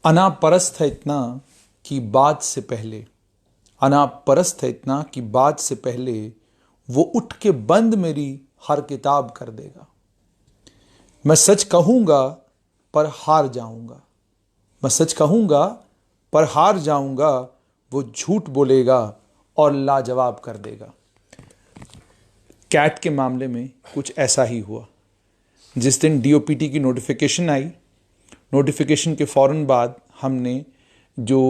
अनापरस्त है इतना कि बात से पहले, अनापरस्त है इतना कि बात से पहले वो उठ के बंद मेरी हर किताब कर देगा। मैं सच कहूंगा पर हार जाऊंगा, मैं सच कहूंगा पर हार जाऊंगा, वो झूठ बोलेगा और लाजवाब कर देगा। कैट के मामले में कुछ ऐसा ही हुआ। जिस दिन डीओपीटी की नोटिफिकेशन आई, नोटिफिकेशन के फौरन बाद हमने जो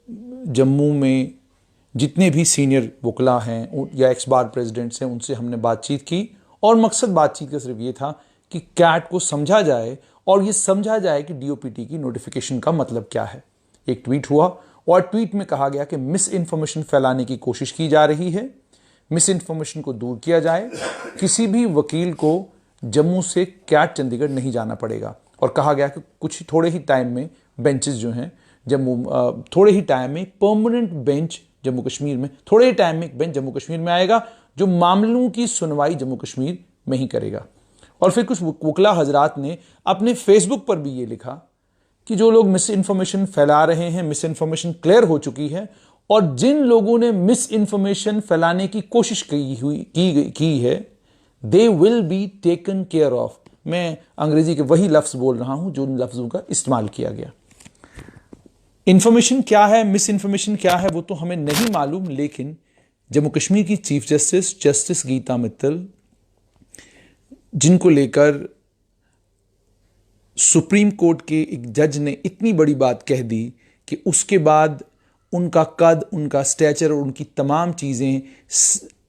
जम्मू में जितने भी सीनियर वकला हैं या एक्स बार प्रेसिडेंट्स हैं उनसे हमने बातचीत की, और मकसद बातचीत का सिर्फ ये था कि कैट को समझा जाए और ये समझा जाए कि डीओपीटी की नोटिफिकेशन का मतलब क्या है। एक ट्वीट हुआ और ट्वीट में कहा गया कि मिस इन्फॉर्मेशन फैलाने की कोशिश की जा रही है, मिस इन्फॉर्मेशन को दूर किया जाए, किसी भी वकील को जम्मू से कैट चंडीगढ़ नहीं जाना पड़ेगा। और कहा गया कि कुछ थोड़े ही टाइम में बेंचेस जो हैं जम्मू, थोड़े ही टाइम में परमानेंट बेंच जम्मू कश्मीर में, थोड़े ही टाइम में एक बेंच जम्मू कश्मीर में आएगा जो मामलों की सुनवाई जम्मू कश्मीर में ही करेगा। और फिर कुछ वकला हजरात ने अपने फेसबुक पर भी ये लिखा कि जो लोग मिस इन्फॉर्मेशन फैला रहे हैं, मिस इन्फॉर्मेशन क्लियर हो चुकी है, और जिन लोगों ने मिस इन्फॉर्मेशन फैलाने की कोशिश की है, they will be taken care of. मैं अंग्रेजी के वही लफ्ज बोल रहा हूं जो उन लफ्जों का इस्तेमाल किया गया। इंफॉर्मेशन क्या है, मिस इन्फॉर्मेशन क्या है, वो तो हमें नहीं मालूम, लेकिन जम्मू कश्मीर की chief justice justice Geeta Mittal, जिनको लेकर सुप्रीम कोर्ट के एक जज ने इतनी बड़ी बात कह दी कि उसके बाद उनका कद, उनका स्टैचर और उनकी तमाम चीज़ें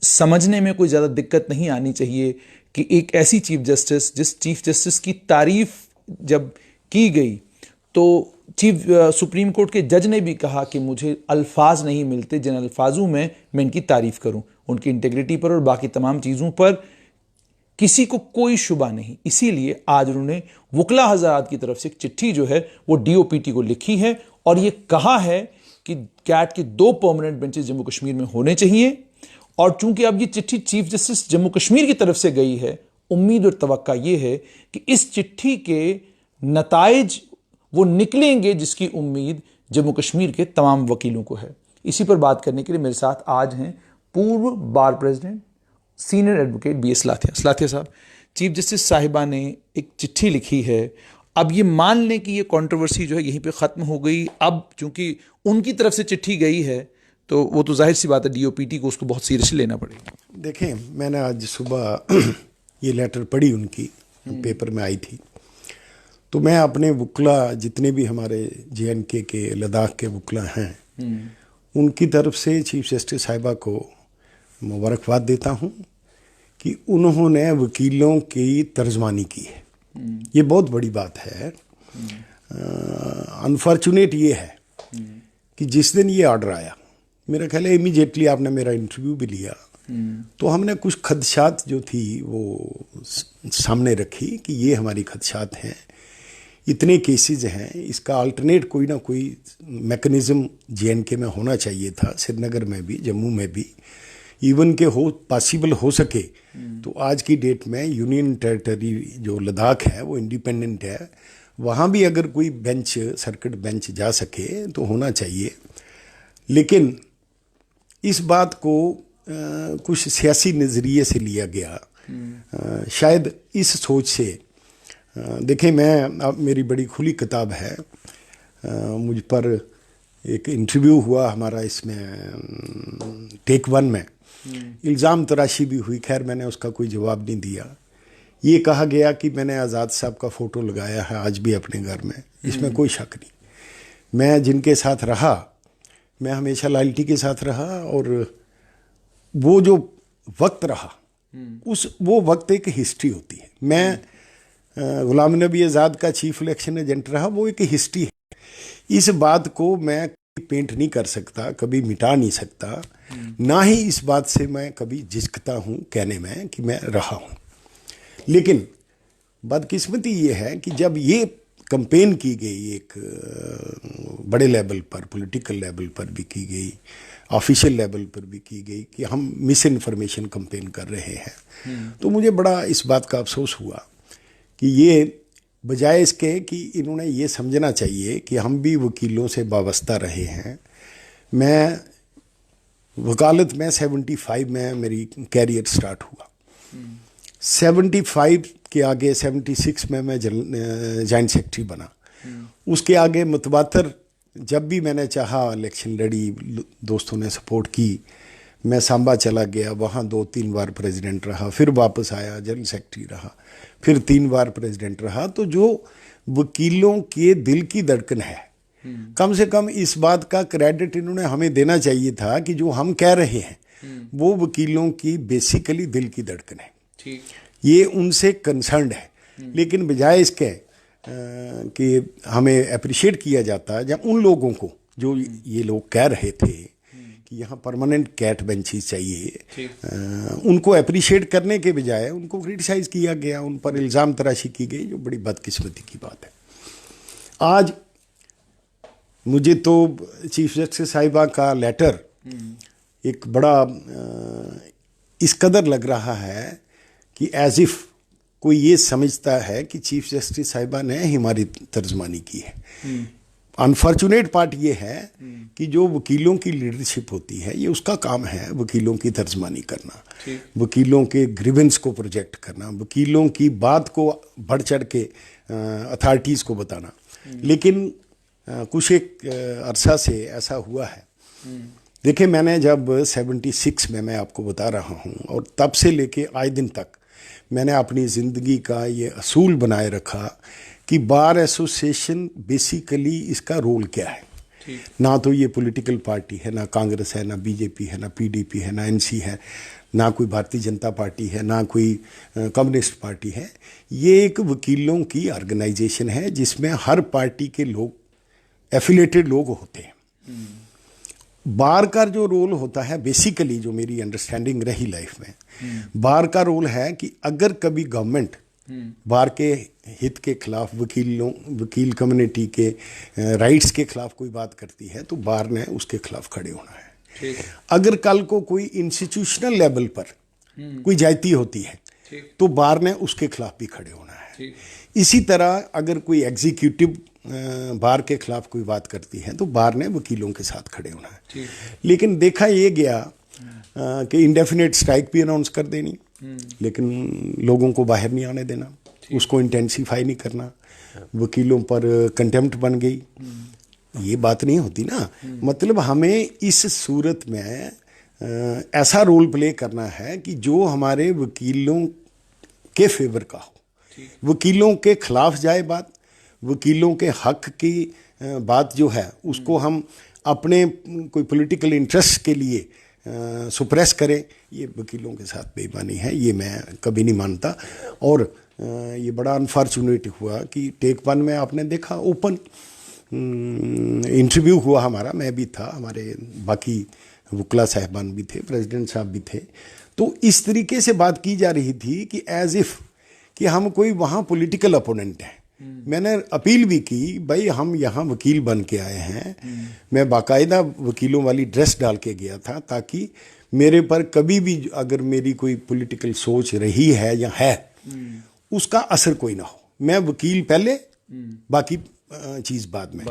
समझने में कोई ज़्यादा दिक्कत नहीं आनी चाहिए कि एक ऐसी चीफ जस्टिस, जिस चीफ जस्टिस की तारीफ जब की गई तो सुप्रीम कोर्ट के जज ने भी कहा कि मुझे अल्फाज नहीं मिलते जिन अल्फाजों में मैं इनकी तारीफ करूं। उनकी इंटेग्रिटी पर और बाकी तमाम चीज़ों पर किसी को कोई शुबा नहीं। इसीलिए आज उन्होंने वकला हज़रात की तरफ से एक चिट्ठी जो है वो डीओपीटी को लिखी है और ये कहा है कि कैट के 2 परमानेंट बेंचेस जम्मू कश्मीर में होने चाहिए। और चूंकि अब ये चिट्ठी चीफ जस्टिस जम्मू कश्मीर की तरफ से गई है, उम्मीद और तवक्का ये है कि इस चिट्ठी के नताइज वो निकलेंगे जिसकी उम्मीद जम्मू कश्मीर के तमाम वकीलों को है। इसी पर बात करने के लिए मेरे साथ आज हैं पूर्व bar president senior advocate B S Lathiya. Lathiya साहब, चीफ जस्टिस साहिबा ने एक चिट्ठी लिखी है। अब ये मान लें कि ये कंट्रोवर्सी जो है यहीं पे ख़त्म हो गई। अब चूंकि उनकी तरफ से चिट्ठी गई है तो वो तो जाहिर सी बात है डीओपीटी को उसको बहुत सीरियसली लेना पड़ेगा। देखें, मैंने आज सुबह ये लेटर पढ़ी, उनकी पेपर में आई थी, तो मैं अपने वकला जितने भी हमारे JNK के लद्दाख के वकला हैं उनकी तरफ से चीफ जस्टिस साहिबा को मुबारकबाद देता हूँ कि उन्होंने वकीलों की तर्जमानी की है। ये बहुत बड़ी बात है। अनफॉर्चुनेट ये है कि जिस दिन ये ऑर्डर आया, मेरा ख्याल है इमीडिएटली आपने मेरा इंटरव्यू भी लिया, तो हमने कुछ खदशात जो थी वो सामने रखी कि ये हमारी खदशात हैं, इतने केसेस हैं, इसका अल्टरनेट कोई ना कोई मैकेनिज़्म JNK में होना चाहिए था, श्रीनगर में भी, जम्मू में भी, इवन के हो पॉसिबल हो सके तो आज की डेट में यूनियन टेरिटरी जो लद्दाख है वो इंडिपेंडेंट है, वहाँ भी अगर कोई बेंच, सर्किट बेंच जा सके तो होना चाहिए। लेकिन इस बात को कुछ सियासी नज़रिए से लिया गया, शायद इस सोच से। देखें, मैं अब मेरी बड़ी खुली किताब है, मुझ पर एक इंटरव्यू हुआ हमारा, इसमें टेक 1 में इल्ज़ाम तराशी भी हुई, खैर मैंने उसका कोई जवाब नहीं दिया। ये कहा गया कि मैंने आज़ाद साहब का फ़ोटो लगाया है आज भी अपने घर में, इसमें कोई शक नहीं। मैं जिनके साथ रहा, मैं हमेशा लॉयल्टी के साथ रहा, और वो जो वक्त रहा वो वक्त एक हिस्ट्री होती है। मैं गुलाम नबी आज़ाद का चीफ इलेक्शन एजेंट रहा, वो एक हिस्ट्री है। इस बात को मैं पेंट नहीं कर सकता, कभी मिटा नहीं सकता, ना ही इस बात से मैं कभी झिझकता हूँ कहने में कि मैं रहा हूँ। लेकिन बदकिस्मती ये है कि जब ये कंपेन की गई, एक बड़े लेवल पर, पॉलिटिकल लेवल पर भी की गई, ऑफिशियल लेवल पर भी की गई कि हम मिस इन्फॉर्मेशन कंपेन कर रहे हैं, तो मुझे बड़ा इस बात का अफसोस हुआ कि ये बजाय इसके कि इन्होंने ये समझना चाहिए कि हम भी वकीलों से वाबस्ता रहे हैं। मैं वकालत में 75 में मेरी कैरियर स्टार्ट हुआ। 75 के आगे 76 में मैं जॉइंट सेक्रेटरी बना। उसके आगे मुतवातर जब भी मैंने चाहा इलेक्शन लड़ी, दोस्तों ने सपोर्ट की। मैं सांबा चला गया, वहाँ 2-3 बार प्रेसिडेंट रहा, फिर वापस आया, जनरल सेक्रेटरी रहा, फिर 3 बार प्रेसिडेंट रहा। तो जो वकीलों के दिल की धड़कन है, कम से कम इस बात का क्रेडिट इन्होंने हमें देना चाहिए था कि जो हम कह रहे हैं वो वकीलों की बेसिकली दिल की धड़कन है। ठीक। ये उनसे कंसर्न्ड है। लेकिन बजाय इसके कि हमें अप्रिशिएट किया जाता जब उन लोगों को जो ये लोग कह रहे थे कि यहाँ परमानेंट कैट बेंचेस चाहिए, उनको अप्रिशिएट करने के बजाय उनको क्रिटिसाइज किया गया, उन पर इल्ज़ाम तराशी की गई, जो बड़ी बदकिस्मती की बात है। आज मुझे तो चीफ जस्टिस साहिबा का लेटर एक बड़ा इस कदर लग रहा है कि एज इफ कोई ये समझता है कि चीफ जस्टिस साहिबा ने हमारी तर्जमानी की है। अनफॉर्चुनेट पार्ट ये है कि जो वकीलों की लीडरशिप होती है, ये उसका काम है वकीलों की तर्जमानी करना, वकीलों के ग्रीवेंस को प्रोजेक्ट करना, वकीलों की बात को बढ़ चढ़ के अथॉरिटीज़ को बताना। लेकिन कुछ एक अरसा से ऐसा हुआ है। देखिए, मैंने जब 76 में, मैं आपको बता रहा हूँ, और तब से लेके आज दिन तक मैंने अपनी ज़िंदगी का ये असूल बनाए रखा कि बार एसोसिएशन बेसिकली इसका रोल क्या है। ना तो ये पॉलिटिकल पार्टी है, ना कांग्रेस है, ना बीजेपी है, ना पीडीपी है, ना एनसी है, ना कोई भारतीय जनता पार्टी है, ना कोई कम्युनिस्ट पार्टी है। ये एक वकीलों की ऑर्गेनाइजेशन है जिसमें हर पार्टी के लोग, एफिलेटेड लोग होते हैं। बार का जो रोल होता है, बेसिकली जो मेरी अंडरस्टैंडिंग रही लाइफ में, बार का रोल है कि अगर कभी गवर्नमेंट बार के हित के खिलाफ, वकील कम्युनिटी के राइट्स के खिलाफ कोई बात करती है तो बार ने उसके खिलाफ खड़े होना है। अगर कल को कोई इंस्टीट्यूशनल लेवल पर कोई ज्यादती होती है तो बार ने उसके खिलाफ भी खड़े होना है। इसी तरह अगर कोई एग्जीक्यूटिव बार के खिलाफ कोई बात करती है तो बार ने वकीलों के साथ खड़े होना है। लेकिन देखा ये गया कि इंडेफिनेट स्ट्राइक भी अनाउंस कर देनी, लेकिन लोगों को बाहर नहीं आने देना, उसको इंटेंसिफाई नहीं करना, वकीलों पर कंटेम्प्ट बन गई। ये बात नहीं होती ना। मतलब हमें इस सूरत में ऐसा रोल प्ले करना है कि जो हमारे वकीलों के फेवर का हो, वकीलों के खिलाफ जाए बात, वकीलों के हक की बात जो है उसको हम अपने कोई पॉलिटिकल इंटरेस्ट के लिए सुप्रेस करें, ये वकीलों के साथ बेईमानी है। ये मैं कभी नहीं मानता। और ये बड़ा अनफॉर्चुनेट हुआ कि टेक 1 में आपने देखा ओपन इंटरव्यू हुआ हमारा, मैं भी था, हमारे बाकी वकला साहबान भी थे, प्रेसिडेंट साहब भी थे। तो इस तरीके से बात की जा रही थी कि एज इफ कि हम कोई वहाँ पॉलिटिकल अपोनेंट हैं। मैंने अपील भी की, भाई हम यहाँ वकील बन के आए हैं। मैं बाकायदा वकीलों वाली ड्रेस डाल के गया था ताकि मेरे पर कभी भी अगर मेरी कोई पॉलिटिकल सोच रही है या है उसका असर कोई ना हो। मैं वकील पहले, बाकी चीज़ बाद में।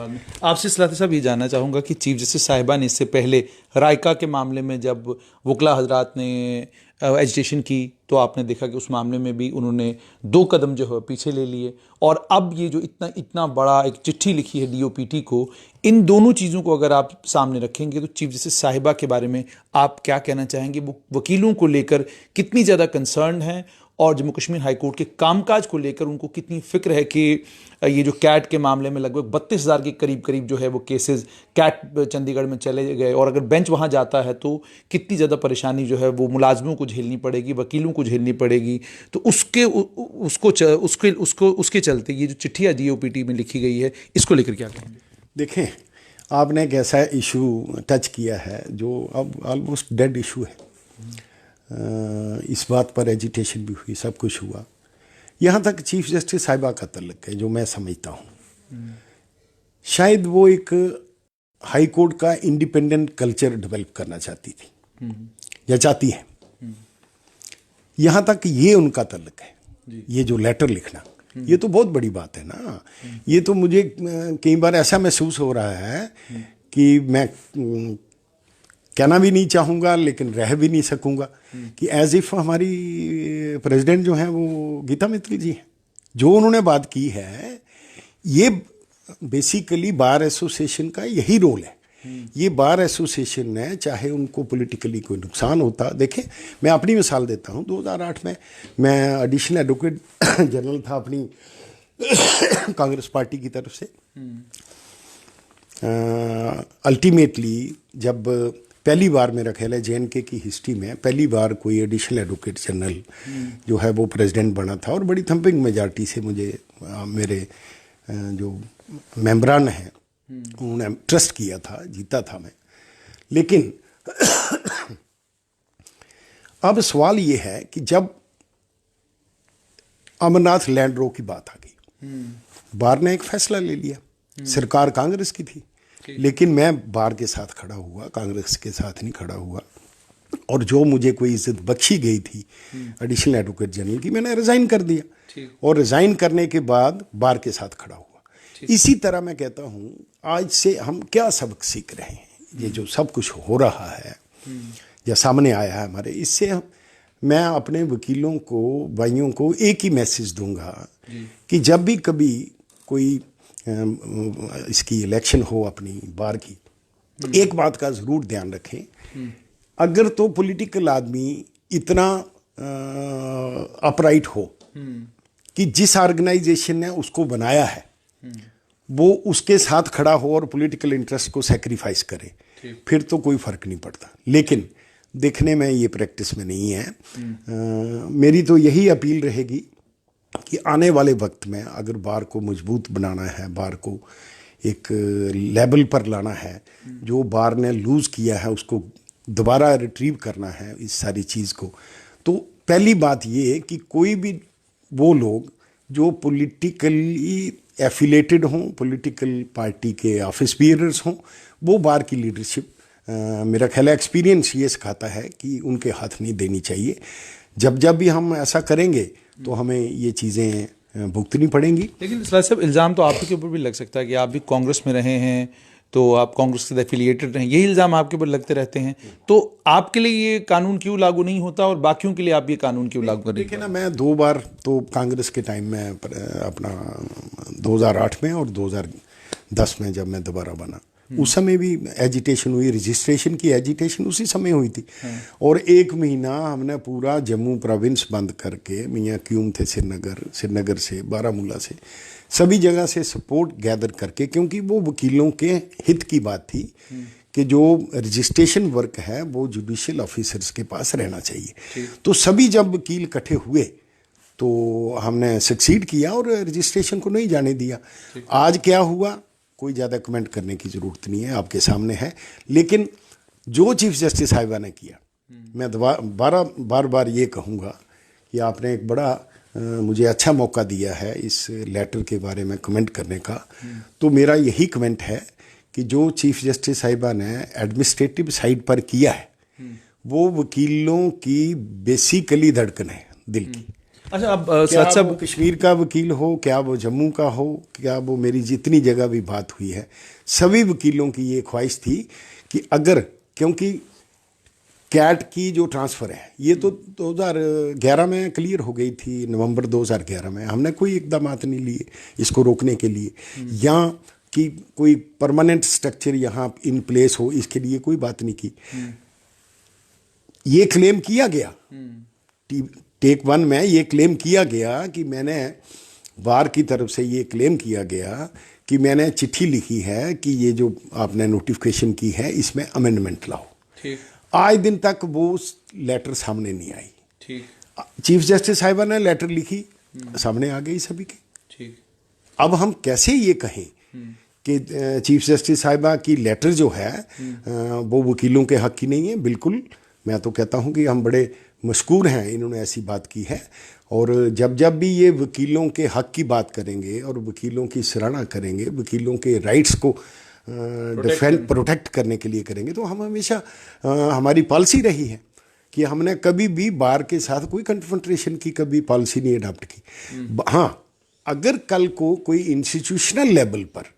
आपसे सलाहत साहब ये जानना चाहूँगा कि चीफ जस्टिस साहिबा ने इससे पहले रायका के मामले में जब वकला हजरात ने एजिटेशन की तो आपने देखा कि उस मामले में भी उन्होंने 2 कदम जो है पीछे ले लिए, और अब ये जो इतना बड़ा एक चिट्ठी लिखी है डीओपीटी को, इन दोनों चीज़ों को अगर आप सामने रखेंगे तो चीफ जस्टिस साहिबा के बारे में आप क्या कहना चाहेंगे? वो वकीलों को लेकर कितनी ज़्यादा कंसर्न है और जम्मू कश्मीर हाई कोर्ट के कामकाज को लेकर उनको कितनी फिक्र है कि ये जो कैट के मामले में लगभग 32,000 के करीब जो है वो केसेस कैट चंडीगढ़ में चले गए, और अगर बेंच वहाँ जाता है तो कितनी ज़्यादा परेशानी जो है वो मुलाजमों को झेलनी पड़ेगी, वकीलों को झेलनी पड़ेगी। तो उसके चलते ये जो चिट्ठियाँ डीओपीटी में लिखी गई है, इसको लेकर क्या कहेंगे? देखें, आपने एक ऐसा इशू टच किया है जो अब ऑलमोस्ट डेड इशू है। इस बात पर एजिटेशन भी हुई, सब कुछ हुआ, यहाँ तक चीफ जस्टिस साहिबा का तल्लुक है। जो मैं समझता हूँ शायद वो एक हाई कोर्ट का इंडिपेंडेंट कल्चर डेवलप करना चाहती थी या चाहती है। यहाँ तक ये उनका तल्लुक है। ये जो लेटर लिखना, ये तो बहुत बड़ी बात है ना। ये तो मुझे कई बार ऐसा महसूस हो रहा है कि मैं कहना भी नहीं चाहूँगा लेकिन रह भी नहीं सकूँगा कि एज इफ हमारी प्रेसिडेंट जो हैं वो गीता मित्तल जी हैं। जो उन्होंने बात की है, ये बेसिकली बार एसोसिएशन का यही रोल है। ये बार एसोसिएशन है, चाहे उनको पॉलिटिकली कोई नुकसान होता, देखें मैं अपनी मिसाल देता हूँ। 2008 में मैं एडिशनल एडवोकेट जनरल था अपनी कांग्रेस पार्टी की तरफ से। अल्टीमेटली जब पहली बार, मेरा ख्याल है JNK की हिस्ट्री में पहली बार कोई एडिशनल एडवोकेट जनरल जो है वो प्रेसिडेंट बना था, और बड़ी थम्पिंग मेजॉरिटी से मुझे मेरे जो मेंबरान हैं उन्होंने ट्रस्ट किया था, जीता था मैं। लेकिन अब सवाल ये है कि जब अमरनाथ लैंड रो की बात आ गई, बार ने एक फैसला ले लिया। सरकार कांग्रेस की थी, लेकिन मैं बार के साथ खड़ा हुआ, कांग्रेस के साथ नहीं खड़ा हुआ। और जो मुझे कोई इज्जत बख्शी गई थी एडिशनल एडवोकेट जनरल की, मैंने रिजाइन कर दिया, और रिजाइन करने के बाद बार के साथ खड़ा हुआ। इसी तरह मैं कहता हूं, आज से हम क्या सबक सीख रहे हैं? ये जो सब कुछ हो रहा है या सामने आया है हमारे, इससे मैं अपने वकीलों को, भाइयों को एक ही मैसेज दूंगा कि जब भी कभी कोई इसकी इलेक्शन हो अपनी बार की, तो एक बात का ज़रूर ध्यान रखें। अगर तो पॉलिटिकल आदमी इतना अपराइट हो कि जिस ऑर्गेनाइजेशन ने उसको बनाया है वो उसके साथ खड़ा हो और पॉलिटिकल इंटरेस्ट को सेक्रीफाइस करे, फिर तो कोई फ़र्क नहीं पड़ता। लेकिन देखने में ये प्रैक्टिस में नहीं है। मेरी तो यही अपील रहेगी कि आने वाले वक्त में अगर बार को मजबूत बनाना है, बार को एक लेवल पर लाना है, जो बार ने लूज़ किया है उसको दोबारा रिट्रीव करना है इस सारी चीज़ को, तो पहली बात ये है कि कोई भी वो लोग जो पॉलिटिकली एफिलेटेड हों, पॉलिटिकल पार्टी के ऑफिस बियरर्स हों, वो बार की लीडरशिप, मेरा ख्याल है एक्सपीरियंस ये सिखाता है कि उनके हाथ नहीं देनी चाहिए। जब जब भी हम ऐसा करेंगे तो हमें ये चीज़ें भुगतनी पड़ेंगी। लेकिन साहब, इल्ज़ाम तो आपके ऊपर भी लग सकता है कि आप भी कांग्रेस में रहे हैं, तो आप कांग्रेस के एफिलिएटेड रहे, यही इल्ज़ाम आपके ऊपर लगते रहते हैं। तो आपके लिए ये कानून क्यों लागू नहीं होता और बाकियों के लिए आप ये कानून क्यों लागू करें? देखिए ना, मैं 2 बार तो कांग्रेस के टाइम में अपना 2008 में और 2010 में जब मैं दोबारा बना, उस समय भी एजिटेशन हुई, रजिस्ट्रेशन की एजिटेशन उसी समय हुई थी। और 1 महीना हमने पूरा जम्मू प्रोविंस बंद करके, मियाँ क्यूम थे श्रीनगर से, बारामूला से, सभी जगह से सपोर्ट गैदर करके, क्योंकि वो वकीलों के हित की बात थी कि जो रजिस्ट्रेशन वर्क है वो जुडिशियल ऑफिसर्स के पास रहना चाहिए। तो सभी जब वकील इकट्ठे हुए तो हमने सक्सीड किया और रजिस्ट्रेशन को नहीं जाने दिया। आज क्या हुआ, कोई ज़्यादा कमेंट करने की ज़रूरत नहीं है, आपके सामने है। लेकिन जो चीफ जस्टिस साहिबा ने किया, मैं बार बार ये कहूँगा कि आपने एक बड़ा मुझे अच्छा मौका दिया है इस लेटर के बारे में कमेंट करने का। तो मेरा यही कमेंट है कि जो चीफ जस्टिस साहिबा ने एडमिनिस्ट्रेटिव साइड पर किया है, वो वकीलों की बेसिकली धड़कन है दिल की। अच्छा, अब क्या वो कश्मीर का वकील हो, क्या वो जम्मू का हो, क्या वो मेरी जितनी जगह भी बात हुई है, सभी वकीलों की ये ख्वाहिश थी कि अगर, क्योंकि कैट की जो ट्रांसफ़र है ये तो 2011 में क्लियर हो गई थी, नवंबर 2011 में। हमने कोई इकदाम नहीं लिए इसको रोकने के लिए, या कि कोई परमानेंट स्ट्रक्चर यहाँ इन प्लेस हो, इसके लिए कोई बात नहीं की। ये क्लेम किया गया, टेक 1 में ये क्लेम किया गया कि मैंने बार की तरफ से ये क्लेम किया गया कि मैंने चिट्ठी लिखी है कि ये जो आपने नोटिफिकेशन की है इसमें अमेंडमेंट लाओ। आज दिन तक वो लेटर सामने नहीं आई। चीफ जस्टिस साहिबा ने लेटर लिखी, सामने आ गई सभी की। अब हम कैसे ये कहें कि चीफ जस्टिस साहिबा की लेटर जो है वो वकीलों के हक की नहीं है? बिल्कुल, मैं तो कहता हूं कि हम बड़े मशकूर हैं, इन्होंने ऐसी बात की है। और जब जब भी ये वकीलों के हक की बात करेंगे और वकीलों की सराहना करेंगे, वकीलों के राइट्स को प्रोटेक्ट करने के लिए करेंगे, तो हम हमेशा, हमारी पॉलिसी रही है कि हमने कभी भी बार के साथ कोई कन्फ्रंटेशन की कभी पॉलिसी नहीं अडॉप्ट की। हाँ, अगर कल को कोई इंस्टीट्यूशनल लेवल पर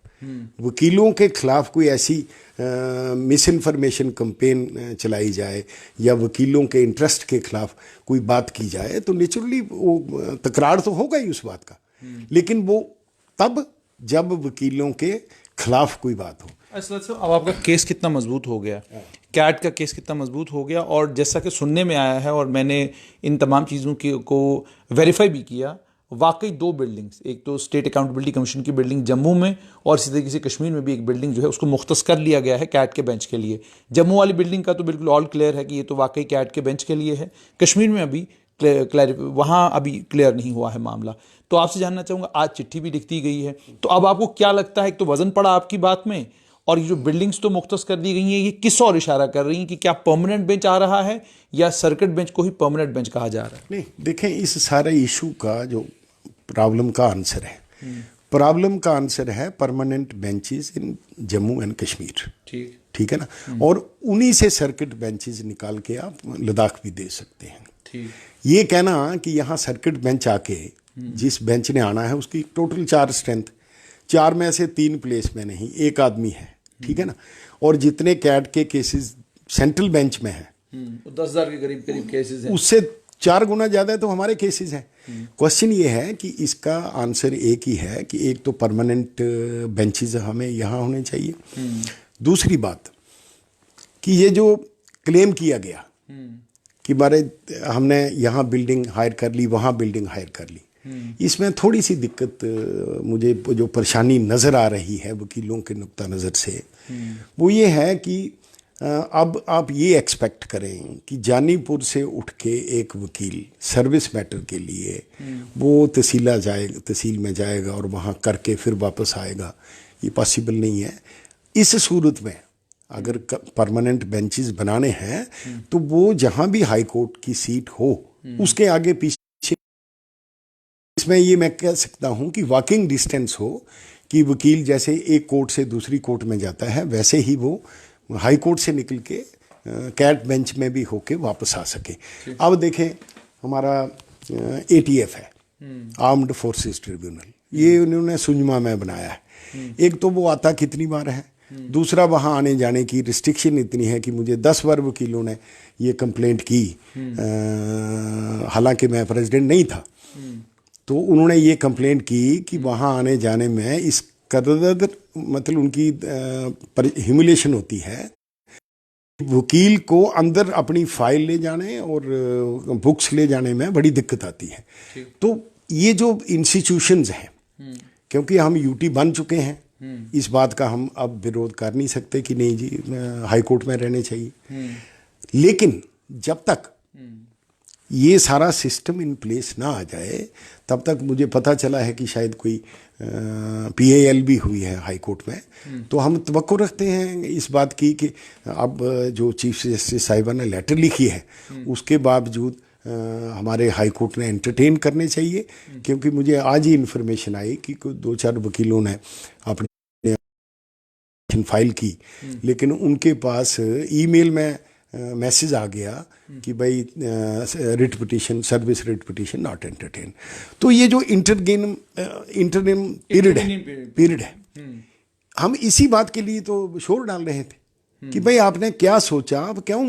वकीलों के खिलाफ कोई ऐसी मिस इन्फॉर्मेशन कंपेन चलाई जाए या वकीलों के इंटरेस्ट के खिलाफ कोई बात की जाए तो नेचुरली वो तकरार तो होगा ही उस बात का, लेकिन वो तब जब वकीलों के खिलाफ कोई बात हो। अब आपका केस कितना मजबूत हो गया, कैट का केस कितना मजबूत हो गया, और जैसा कि सुनने में आया है और मैंने इन तमाम चीज़ों को वेरीफाई भी किया, वाकई 2 बिल्डिंग्स, एक तो स्टेट अकाउंटेबिलिटी कमीशन की बिल्डिंग जम्मू में और इसी तरीके से कश्मीर में भी एक बिल्डिंग जो है उसको मुख्तस कर लिया गया है कैट के बेंच के लिए। जम्मू वाली बिल्डिंग का तो बिल्कुल ऑल क्लियर है कि ये तो वाकई कैट के बेंच के लिए है। कश्मीर में अभी वहाँ अभी क्लियर नहीं हुआ है मामला। तो आपसे जानना चाहूँगा, आज चिट्ठी भी लिख दी गई है, तो अब आपको क्या लगता है, एक तो वजन पड़ा आपकी बात में, और ये जो बिल्डिंग्स तो मुख्तस कर दी गई हैं, ये किस और इशारा कर रही हैं कि क्या परमानेंट बेंच आ रहा है या सर्किट बेंच को ही परमानेंट बेंच कहा जा रहा है? नहीं, देखें, इस सारे इशू का जो प्रॉब्लम का आंसर है, प्रॉब्लम का आंसर है permanent benches in Jammu and Kashmir. ठीक है ना, और उन्हीं से सर्किट बेंचेस निकाल के आप लद्दाख भी दे सकते हैं। ये कहना कि यहाँ सर्किट बेंच आके जिस बेंच ने आना है उसकी टोटल 4 स्ट्रेंथ, 4 में से 3 प्लेस में नहीं, 1 आदमी है, ठीक है ना, और जितने कैट के केसेस सेंट्रल बेंच में है 10,000 के करीब केसेस हैं, उससे 4 गुना ज़्यादा तो हमारे केसेस हैं। क्वेश्चन ये है कि इसका आंसर एक ही है कि एक तो परमानेंट बेंचेस हमें यहाँ होने चाहिए। दूसरी बात कि ये जो क्लेम किया गया कि बारे हमने यहाँ बिल्डिंग हायर कर ली, वहाँ बिल्डिंग हायर कर ली, इसमें थोड़ी सी दिक्कत मुझे जो परेशानी नज़र आ रही है वकीलों के नुक्ता नज़र से, वो ये है कि अब आप ये एक्सपेक्ट करें कि जानीपुर से उठ के एक वकील सर्विस मैटर के लिए वो तहसील में जाएगा और वहाँ करके फिर वापस आएगा, ये पॉसिबल नहीं है। इस सूरत में अगर परमानेंट बेंचेस बनाने हैं तो वो जहाँ भी हाई कोर्ट की सीट हो उसके आगे पीछे, इसमें ये मैं कह सकता हूँ कि वॉकिंग डिस्टेंस हो, कि वकील जैसे एक कोर्ट से दूसरी कोर्ट में जाता है वैसे ही वो हाई कोर्ट से निकल के कैट बेंच में भी होके वापस आ सके। अब देखें, हमारा ATF है, आर्म्ड फोर्सेस ट्रिब्यूनल, ये उन्होंने सुंजमा में बनाया है। एक तो वो आता कितनी बार है, दूसरा वहाँ आने जाने की रिस्ट्रिक्शन इतनी है कि मुझे 10 बार वकीलों ने ये कंप्लेंट की, हालांकि मैं प्रेसिडेंट नहीं था, तो उन्होंने ये कंप्लेंट की कि वहाँ आने जाने में इस कदर मतलब उनकी ह्यूमिलेशन होती है, वकील को अंदर अपनी फाइल ले जाने और बुक्स ले जाने में बड़ी दिक्कत आती है। तो ये जो इंस्टीट्यूशंस हैं, क्योंकि हम यूटी बन चुके हैं, इस बात का हम अब विरोध कर नहीं सकते कि नहीं जी हाई कोर्ट में रहने चाहिए, लेकिन जब तक ये सारा सिस्टम इन प्लेस ना आ जाए तब तक मुझे पता चला है कि शायद कोई PAL भी हुई है हाई कोर्ट में, तो हम तवक्को रखते हैं इस बात की कि अब जो चीफ जस्टिस साहिबा ने लेटर लिखी है उसके बावजूद हमारे हाई कोर्ट ने एंटरटेन करने चाहिए, क्योंकि मुझे आज ही इन्फॉर्मेशन आई कि 2-4 वकीलों ने अपनी फाइल की, लेकिन उनके पास ईमेल में मैसेज आ गया कि भाई writ petition, service writ petition not entertain. तो ये जो इंटरनेम पीरियड है, हम इसी बात के लिए तो शोर डाल रहे थे कि भाई आपने क्या सोचा, आप क्यों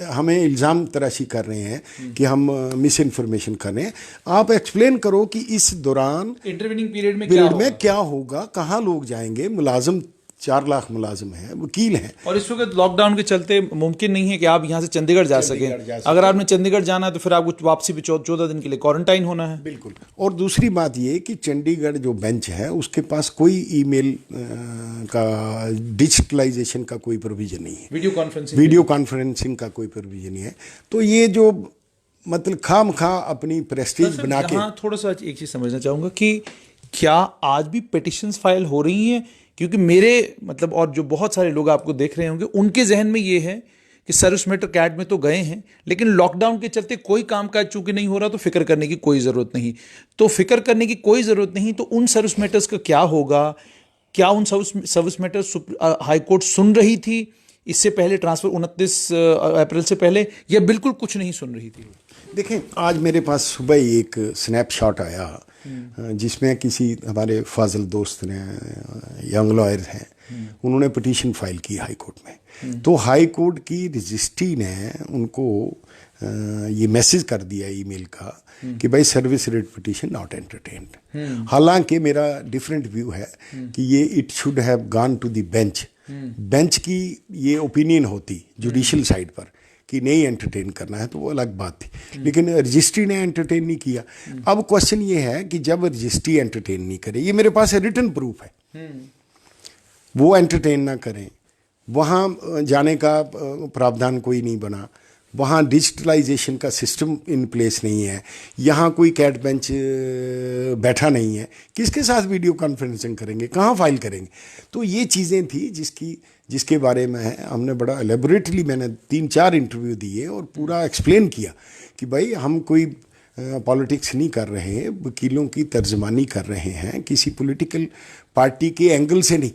हमें इल्ज़ाम तराशी कर रहे हैं कि हम मिस इन्फॉर्मेशन कर रहे हैं। आप एक्सप्लेन करो कि इस दौरान इंटरवेनिंग पीरियड में क्या होगा, कहाँ लोग जाएंगे, मुलाजिम 4 लाख मुलाजिम हैं, वकील हैं, और इस वक्त लॉकडाउन के चलते मुमकिन नहीं है कि आप यहाँ से चंडीगढ़ जा सकें। अगर आपने चंडीगढ़ जाना है तो फिर आपको वापसी भी 14 दिन के लिए क्वारंटाइन होना है। बिल्कुल। और दूसरी बात ये कि चंडीगढ़ जो बेंच है उसके पास कोई ईमेल का डिजिटलाइजेशन का कोई प्रोविजन नहीं है, वीडियो कॉन्फ्रेंसिंग का कोई प्रोविजन नहीं है। तो ये जो मतलब खाम-खा अपनी प्रेस्टीज बना के, थोड़ा सा एक चीज़ समझना चाहूँगा कि क्या आज भी पिटिशंस फाइल हो रही हैं? क्योंकि मेरे मतलब और जो बहुत सारे लोग आपको देख रहे होंगे उनके जहन में ये है कि सर्विस मैटर कैट में तो गए हैं, लेकिन लॉकडाउन के चलते कोई कामकाज चूंकि नहीं हो रहा तो फिक्र करने की कोई ज़रूरत नहीं। तो फिक्र करने की कोई ज़रूरत नहीं, तो उन सर्विस मैटर्स का क्या होगा? क्या उन सर्विस मैटर्स हाई कोर्ट सुन रही थी इससे पहले, ट्रांसफ़र 29 अप्रैल से पहले, या बिल्कुल कुछ नहीं सुन रही थी? देखें, आज मेरे पास सुबह ही एक स्नैपशॉट आया जिसमें किसी हमारे फाजिल दोस्त ने, यंग लॉयर हैं, उन्होंने पिटीशन फाइल की हाई कोर्ट में। तो हाई कोर्ट की रजिस्ट्री ने उनको ये मैसेज कर दिया ईमेल का कि भाई service rate petition not entertained. हालांकि मेरा डिफरेंट व्यू है कि ये it should have gone to the bench. Bench की ये ओपिनियन होती जुडिशियल साइड पर कि नहीं एंटरटेन करना है तो वो अलग बात थी, लेकिन रजिस्ट्री ने एंटरटेन नहीं किया। अब क्वेश्चन ये है कि जब रजिस्ट्री एंटरटेन नहीं करे, ये मेरे पास रिटन प्रूफ है, वो एंटरटेन ना करें, वहाँ जाने का प्रावधान कोई नहीं बना, वहाँ डिजिटलाइजेशन का सिस्टम इन प्लेस नहीं है, यहाँ कोई कैट बेंच बैठा नहीं है, किसके साथ वीडियो कॉन्फ्रेंसिंग करेंगे, कहाँ फाइल करेंगे। तो ये चीज़ें थी जिसके बारे में हमने बड़ा एलेबोरेटली, मैंने 3-4 इंटरव्यू दिए और पूरा एक्सप्लेन किया कि भाई हम कोई पॉलिटिक्स नहीं कर रहे हैं, वकीलों की तर्जमानी कर रहे हैं, किसी पॉलिटिकल पार्टी के एंगल से नहीं,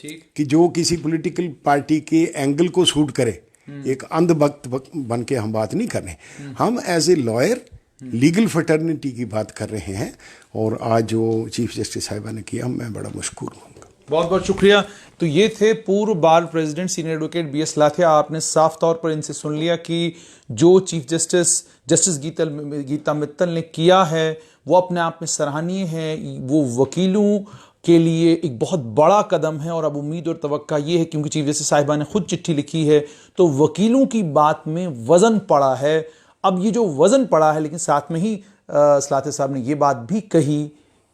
ठीक, कि जो किसी पॉलिटिकल पार्टी के एंगल को सूट करे, एक अंधभक्त बन के हम बात नहीं कर रहे, हम as a lawyer legal fraternity की बात कर रहे हैं। और आज जो चीफ जस्टिस साहिबा ने किया, मैं बड़ा मशकूर हूँ। बहुत बहुत शुक्रिया। तो ये थे पूर्व bar president senior advocate BS लाथिया। आपने साफ तौर पर इनसे सुन लिया कि जो चीफ जस्टिस गीता मित्तल ने किया है वो अपने आप में सराहनीय है, वो वकीलों के लिए एक बहुत बड़ा कदम है। और अब उम्मीद और तवक्का ये है, क्योंकि चीफ जस्टिस साहिबा ने खुद चिट्ठी लिखी है, तो वकीलों की बात में वजन पड़ा है। अब ये जो वजन पड़ा है, लेकिन साथ में ही लाथिया साहब ने ये बात भी कही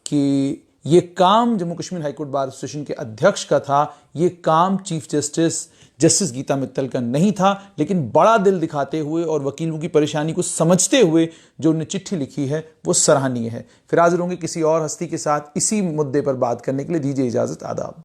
कि ये काम Jammu Kashmir high court bar association के अध्यक्ष का था, ये काम चीफ जस्टिस गीता मित्तल का नहीं था। लेकिन बड़ा दिल दिखाते हुए और वकीलों की परेशानी को समझते हुए जो उन्हें चिट्ठी लिखी है वो सराहनीय है। फिर हाजिर होंगे किसी और हस्ती के साथ इसी मुद्दे पर बात करने के लिए। दीजिए इजाजत, आदाब।